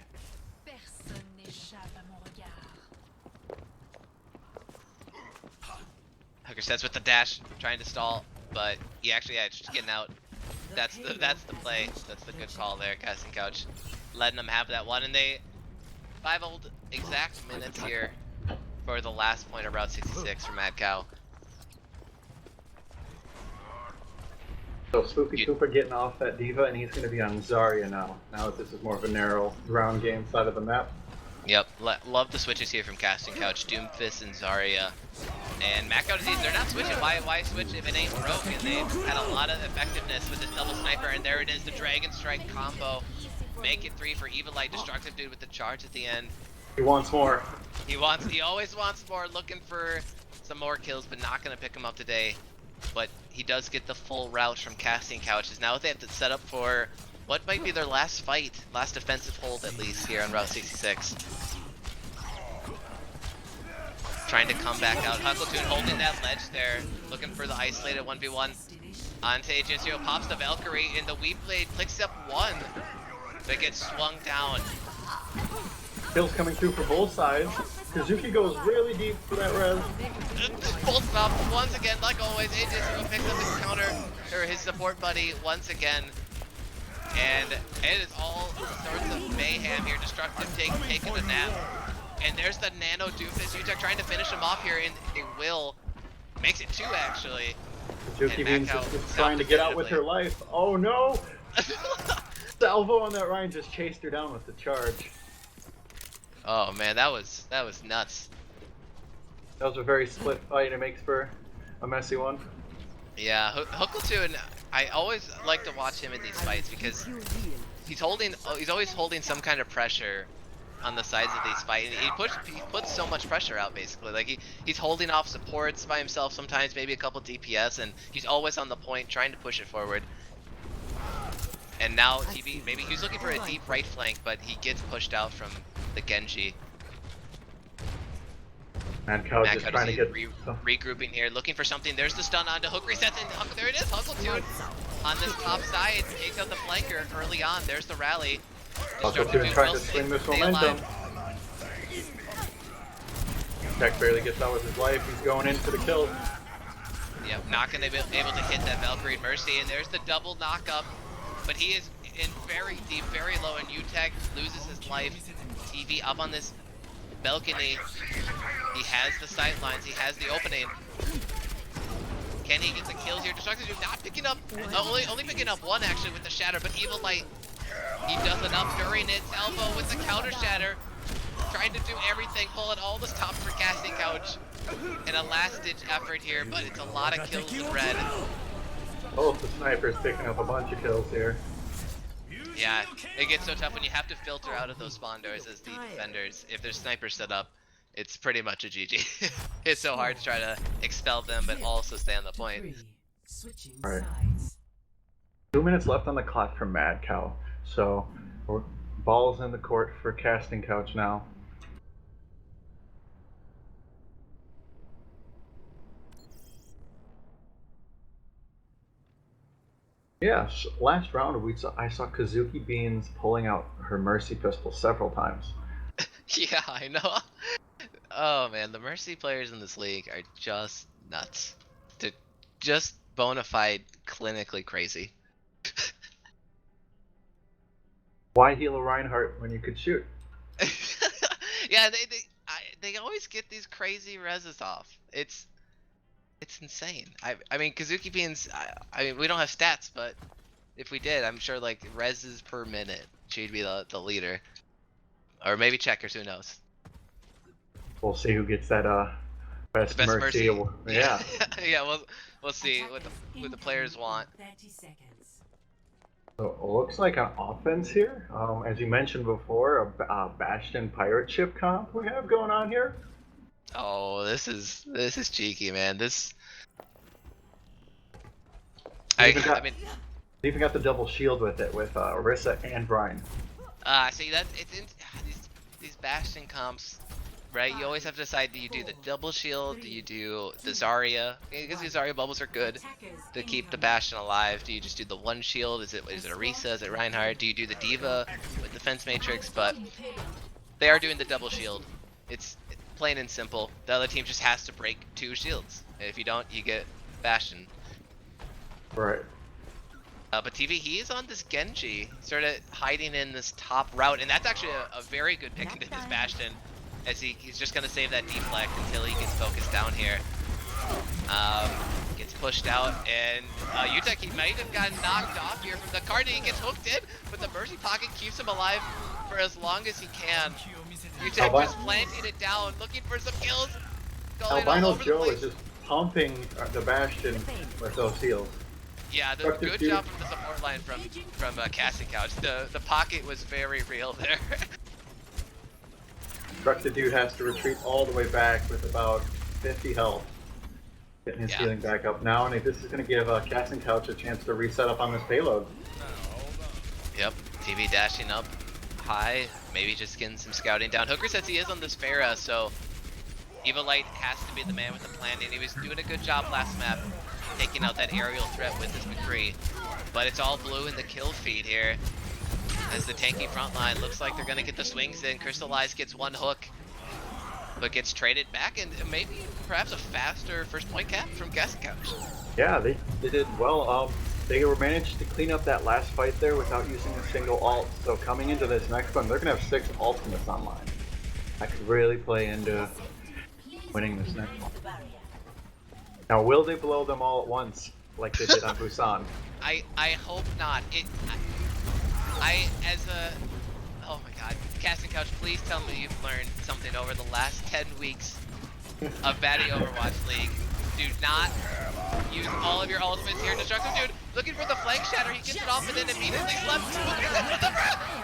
Hooker sets with the dash, trying to stall, but he actually just getting out. That's the play. That's the good call there, Casting Couch, letting them have that one, and they 5 old exact minutes here for the last point of Route 66 for Mad Cow. So Spoopy Cooper getting off that Diva, and he's going to be on Zarya now. Now that this is more of a narrow ground game side of the map. Yep, love the switches here from Casting Couch, Doomfist and Zarya. And Mad Cow Disease, they're not switching. Why switch if it ain't broke? And they've had a lot of effectiveness with this double sniper, and there it is, the Dragon Strike combo. Make it 3 for Evil Light, Destructive Dude with the charge at the end. He wants more. He always wants more, looking for some more kills, but not gonna pick him up today. But he does get the full route from Casting Couches. Now they have to set up for what might be their last fight, last offensive hold at least here on Route 66. Trying to come back out. Huckletune holding that ledge there, looking for the isolated 1v1. Onto Aegysio, pops the Valkyrie, and the Weep Blade clicks up 1. But gets swung down. Kills coming through for both sides. Kazuki goes really deep for that res. Full stop once again, like always. Aegysio picks up his counter, or his support buddy once again. And it is all sorts of mayhem here. Destructive taking a nap. And there's the Nano Doofus. UTech trying to finish him off here, and they will. Makes it 2 actually. Kazuki means just trying to get out with her life. Oh no! Salvo on that Ryan just chased her down with the charge. Oh man, that was nuts. That was a very split fight. It makes for a messy one. Yeah, Huckletune, I always like to watch him in these fights because he's always holding some kind of pressure on the sides of these fights. And he puts so much pressure out basically. Like he's holding off supports by himself sometimes, maybe a couple DPS, and he's always on the point trying to push it forward. And now TV, maybe he's looking for a deep right flank, but he gets pushed out from the Genji. Mad Cow just trying to get regrouping here, looking for something. There's the stun onto Hook resets, and there it is, Huckletune on this top side, takes out the flanker early on. There's the rally. Huckletune trying to swing this momentum. Tech barely gets out with his life. He's going in for the kill. Yep, not gonna be able to hit that Valkyrie Mercy, and there's the double knock up. But he is in very deep, very low, and UTech loses his life. TV up on this balcony. He has the sight lines, he has the opening. Can he get the kills here? Destructive Dude not picking up, only picking up 1 actually with the shatter, but Evil Light, he does enough during it. Salvo with the counter shatter, trying to do everything, pulling all the stops for Couch in a last-ditch effort here, but it's a lot of kills in red. Both the snipers picking up a bunch of kills here. Yeah, it gets so tough when you have to filter out of those spawn doors as the defenders. If there's snipers set up, it's pretty much a GG. It's so hard to try to expel them, but also stay on the point. 3. Switching Right. sides. 2 minutes left on the clock for Mad Cow. So, ball's in the court for Casting Couch now. Yes, last round I saw Kazuki Beans pulling out her Mercy pistol several times. Yeah, I know. Oh man, the Mercy players in this league are just nuts. They're just bona fide, clinically crazy. Why heal a Reinhardt when you could shoot? Yeah, they always get these crazy reses off. It's insane. I mean, Kazuki Beans. I mean, we don't have stats, but if we did, I'm sure like reses per minute, she'd be the leader, or maybe checkers. Who knows? We'll see who gets that best, The best mercy. mercy. Yeah. Yeah, we'll see what the players want. 30 seconds. So it looks like on offense here, as you mentioned before, a Bastion pirate ship comp we have going on here. Oh, this is cheeky, man. They even got, I mean, they even got the double shield with it, with Orisa and Brian. see that these Bastion comps, right? You always have to decide: do you do the double shield? Do you do the Zarya? Because the Zarya bubbles are good to keep the Bastion alive. Do you just do the one shield? Is it Orisa? Is it Reinhardt? Do you do the Diva with Defense Matrix? But they are doing the double shield. It's plain and simple. The other team just has to break 2 shields. And if you don't, you get Bastion. Right. But TV, he is on this Genji, sort of hiding in this top route, and that's actually a very good pick into his Bastion, as he's just gonna save that deflect until he gets focused down here. Gets pushed out, and Utek, he might have gotten knocked off here from the card, and he gets hooked in, but the Mercy Pocket keeps him alive for as long as he can. Utek just planting it down, looking for some kills. Going all Albino over the Joe place. is just pumping the Bastion with those heals. Yeah, the good job from the support line from Casting Couch. The pocket was very real there. Destructive Dude has to retreat all the way back with about 50 health. Getting his healing back up now, and this is going to give Casting Couch a chance to reset up on this payload. Yep, TV dashing up high, maybe just getting some scouting down. Hooker says he is on this Pharah, so Evilite has to be the man with the plan, and he was doing a good job last map, taking out that aerial threat with his McCree. But it's all blue in the kill feed here, as the tanky front line looks like they're going to get the swings in. Crystallize gets one hook, but gets traded back, and maybe perhaps a faster first point cap from Casting Couch. Yeah, they did well. They were managed to clean up that last fight there without using a single ult. So coming into this next one, they're going to have 6 ultimates online. That could really play into winning this next one. Now, will they blow them all at once like they did on Busan? I hope not. Oh my god, Casting Couch, please tell me you've learned something over the last 10 weeks of Batty Overwatch League. Do not use all of your ultimates here. Destructive Dude looking for the flank shatter. He gets it off and then immediately left.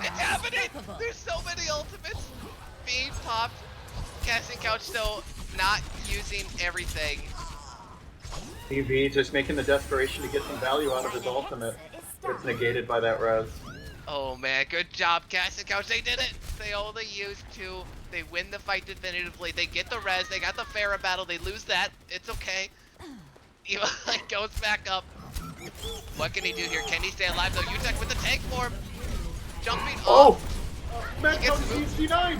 It's happening! There's so many ultimates being popped. Casting Couch still not using everything. TV just making the desperation to get some value out of his ultimate. Gets negated by that res. Oh man, good job, Casting Couch. They did it! They only used 2. They win the fight definitively. They get the res. They got the Pharah battle. They lose that. It's okay. Evilite goes back up. What can he do here? Can he stay alive though? Utek with the tank form. Jumping off. Man, comes DC9!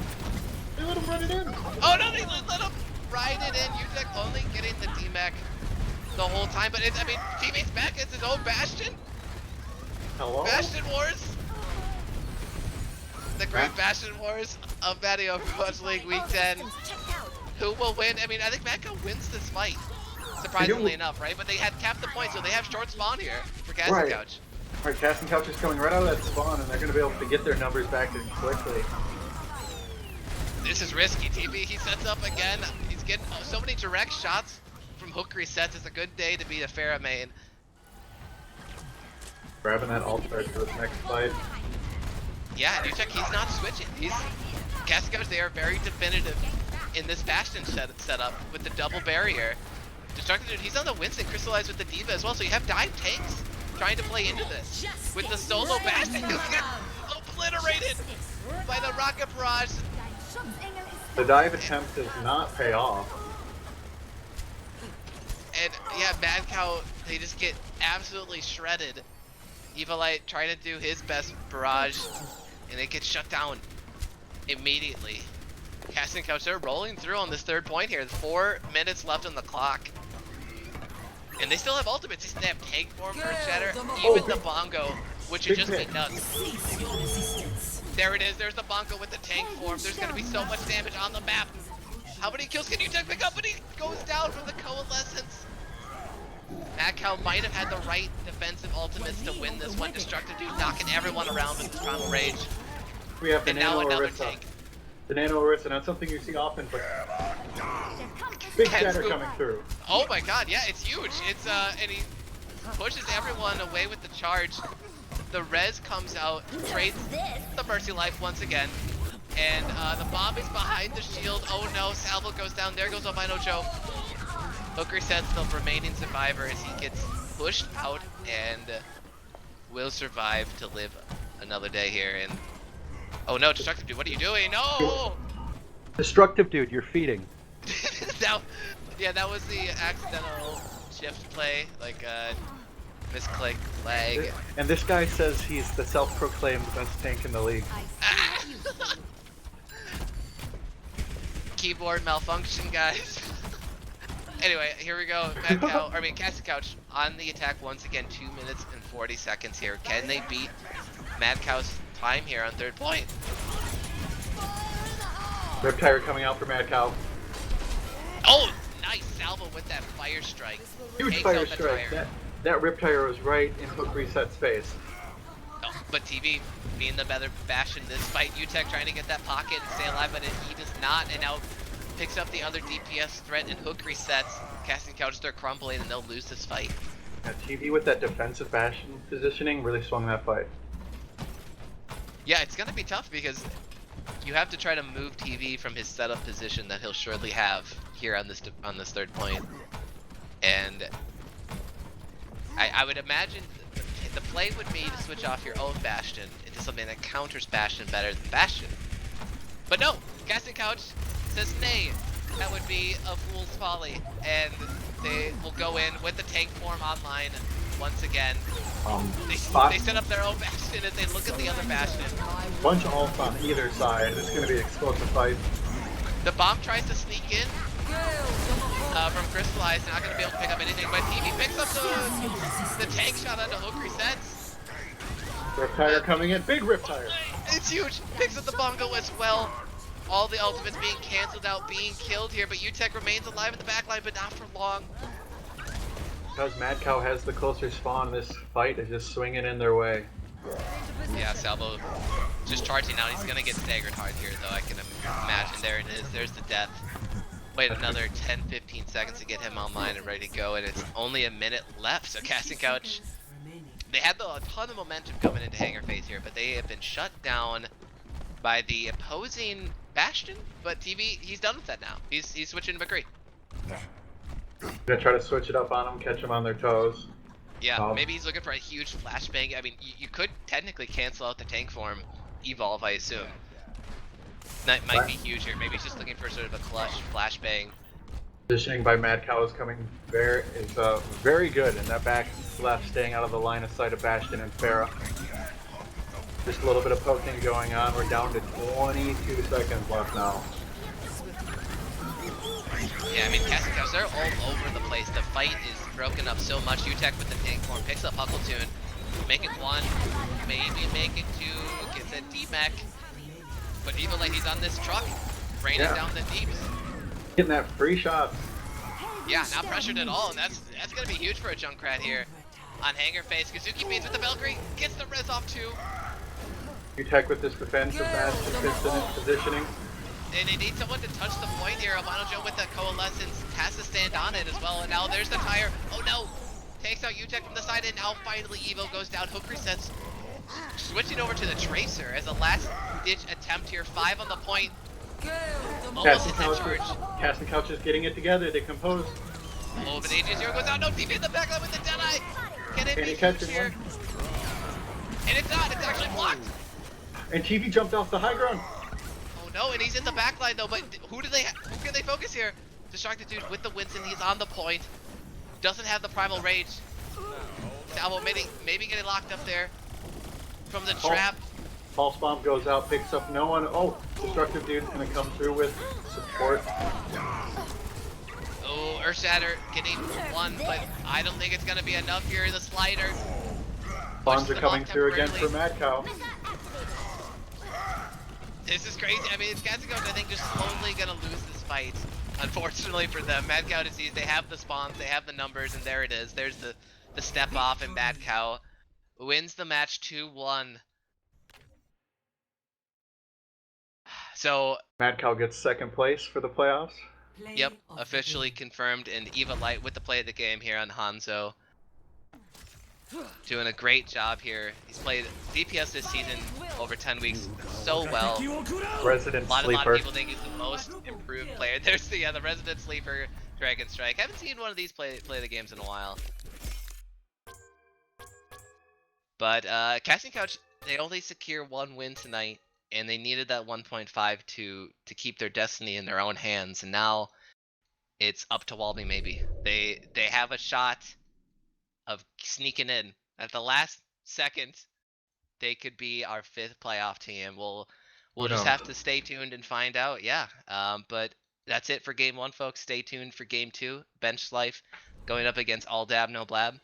They let him run it in! Oh no, they let him ride it in. Utek only getting the DMAC the whole time, but I mean, teammates back. It's his own Bastion. Hello? Bastion Wars. The great Bastion Wars of Batty Overwatch League Week 10. Who will win? I mean, I think Mecca wins this fight, surprisingly enough, right? But they had capped the point, so they have short spawn here for Casting Couch. Alright, Casting Couch is coming right out of that spawn, and they're going to be able to get their numbers back quickly. This is risky, TB. He sets up again. He's getting so many direct shots from hook resets. It's a good day to be a Pharah main. Grabbing that ultimate for this next fight. Yeah, and you check, he's not switching. He's Cascos, they are very definitive in this Bastion setup with the double barrier. Destructive Dude, he's on the Winston, Crystallized with the Diva as well, so you have dive tanks trying to play into this. With the solo Bastion, who gets obliterated by the Rocket Barrage. The dive attempt does not pay off. And yeah, Mad Cow, they just get absolutely shredded. Evilite trying to do his best barrage, and it gets shut down immediately. Casting Couch, they're rolling through on this third point here. 4 minutes left on the clock. And they still have ultimates. They have tank form for Shatter, even the Bongo, which would just be nuts. There it is, there's the Bongo with the tank form. There's gonna be so much damage on the map. How many kills can you pick up? But he goes down from the Coalescence. Mad Cow might have had the right defensive ultimates to win this one. Destructive Dude knocking everyone around with his Primal Rage. We have the And now Nano another Orisa. tank. The Nano Orisa, not something you see often, but big shatter coming through. Oh my god, yeah, it's huge. It's and he pushes everyone away with the charge. The res comes out, trades the Mercy Life once again. And the bomb is behind the shield. Oh no, Salvo goes down. There goes Albino Joe. Hook resets the remaining survivor as he gets pushed out and will survive to live another day here. And oh no, Destructive Dude, what are you doing? No! Destructive Dude, you're feeding. Yeah, that was the accidental shift play, like misclick, lag. And this guy says he's the self-proclaimed best tank in the league. Keyboard malfunction, guys. Anyway, here we go. Casting Couch on the attack once again. 2 minutes and 40 seconds here. Can they beat Mad Cow's time here on third point? Riptire coming out for Mad Cow. Oh, nice salvo with that fire strike. Huge Takes fire out the strike. tire. That Riptire was right in Hook Reset's face. Oh, but TV being the better Bastion this fight. UTech trying to get that pocket and stay alive, but he does not. And now picks up the other DPS threat and Hook resets. Casting Couch start crumbling and they'll lose this fight. Yeah, TV with that defensive Bastion positioning really swung that fight. Yeah, it's gonna be tough because you have to try to move TV from his setup position that he'll surely have here on this third point. And I would imagine the play would be to switch off your own Bastion into something that counters Bastion better than Bastion. But no, Casting Couch says nay. That would be a fool's folly, and they will go in with the tank form online once again. They set up their own Bastion as they look at the other Bastion. Bunch of ults on either side. It's going to be an explosive fight. The bomb tries to sneak in from Crystallized, not going to be able to pick up anything, but TV picks up the tank shot onto Hook resets. Riptire coming in. Big Riptire. It's huge. Picks up the Bongo as well. All the ultimates being cancelled out, being killed here, but UTech remains alive in the backline, but not for long. Because Mad Cow has the closer spawn, this fight is just swinging in their way. Yeah, Salvo just charging out. He's gonna get staggered hard here, though. I can imagine. There it is. There's the death. Wait another 10-15 seconds to get him online and ready to go, and it's only a minute left. So Casting Couch, they had a ton of momentum coming into Hangar Phase here, but they have been shut down by the opposing Bastion. But TV, he's done with that now. He's switching to McCree. Gonna try to switch it up on them, catch them on their toes. Yeah, maybe he's looking for a huge flashbang. I mean, you could technically cancel out the tank form evolve, I assume. That might be huge here. Maybe he's just looking for sort of a clutch flashbang. Positioning by Mad Cow is coming very good, and that back left staying out of the line of sight of Bastion and Pharah. Just a little bit of poking going on. We're down to 22 seconds left now. Yeah, I mean, Casting Couch, they're all over the place. The fight is broken up so much. UTech with the tank form picks up Huckletune. Make it one, maybe make it two, gets a D-Mech. But even like he's on this truck, raining down the deeps. Getting that free shot. Yeah, not pressured at all, and that's gonna be huge for a Junkrat here. On Hangar Phase, Kazuki beats with the Valkyrie, gets the res off too. UTech with this defensive Bastion positioning. And they need someone to touch the point here. Albino Joe with the Coalescence has to stand on it as well. And now there's the tire. Oh no! Takes out UTech from the side, and now finally Evo goes down. Hook resets. Switching over to the Tracer as a last-ditch attempt here. 5 on the point. Almost hit that charge. Cast and Couch is getting it together. They compose. Oh, but AJ0 goes out. No, TP in the backline with the Deadeye. Can it be catch huge it? here? And it's not. It's actually blocked. And TV jumped off the high ground. Oh no, and he's in the backline though. But who can they focus here? Distracted dude with the Winston. He's on the point. Doesn't have the primal rage. Salvo maybe getting locked up there from the trap. Pulse bomb goes out, picks up no one. Oh, Destructive Dude's gonna come through with support. Oh, Earthshatter getting 1, but I don't think it's gonna be enough here. The slider. Bombs are coming through again for Mad Cow. This is crazy. I mean, Kazago's, I think, just slowly gonna lose this fight. Unfortunately for them, Mad Cow Disease, they have the spawns, they have the numbers, and there it is. There's the step off, and Mad Cow wins the match 2-1. So Mad Cow gets second place for the playoffs. Play yep, of the officially game. confirmed, and Eva Light with the play of the game here on Hanzo. Doing a great job here. He's played DPS this season over 10 weeks so well. Resident A lot Sleeper. of people think he's the most improved player. There's the Resident Sleeper, Dragon Strike. I haven't seen one of these play the games in a while. But Casting Couch, they only secure 1 win tonight, and they needed that 1.5 to keep their destiny in their own hands. And now it's up to Walby maybe. They have a shot of sneaking in at the last second. They could be our 5th playoff team. We'll just have to stay tuned and find out. Yeah. But that's it for game 1, folks. Stay tuned for game 2. Bench Life going up against All Dab No Blab.